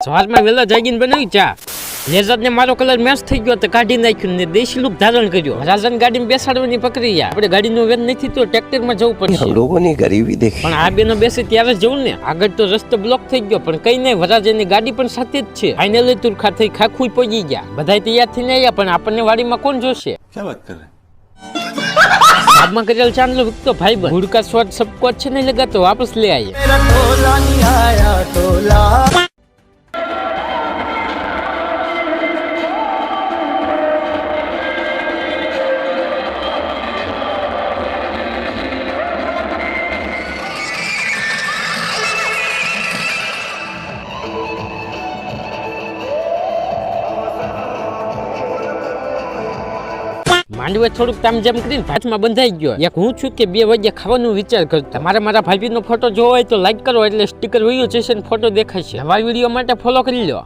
સવારમાં વેલા જાગીને બનાવી ચા. લેઝર ને મારો કલર મેચ થઈ ગયો તો કાઢી નાખ્યું ને દેશી લુક ધારણ કર્યો. રાજાને ગાડીમાં બેસાડવાની પ્રક્રિયા. આપણે ગાડીનું વેન નથી તો ટ્રેક્ટરમાં જવું પડશે. લોકોની ગરીબી દેખ. પણ આ બેનો બેસે ત્યારે જવું ને. આગળ તો રસ્તો બ્લોક થઈ ગયો પણ કઈ નહીં, વરાજાની ગાડી પણ સાથે જ છે. ફાઇનલી તુરખા થઈ ખાખું પહોંચી ગયા. બધા તૈયાર થઈને આવ્યા પણ આપણને વાડીમાં કોણ જોશે? ક્યાં વાત કરે? સાબમાં કરેલ ચાંદલો વિકતો ભાઈ બન હુડકા શોટ સબકો अच्छे नहीं लगा तो वापस ले आइए. માંડવે થોડુંક તામઝામ કરીને ભાતમાં બંધાઈ ગયો. એક હું છું કે 2 વાગે ખાવાનું વિચાર કરતો. તમારે મારા ભાભીનો ફોટો જોવો હોય તો લાઈક કરો એટલે સ્ટીકર વયું જશે ને ફોટો દેખાશે. નવા વિડીયો માટે ફોલો કરી લો.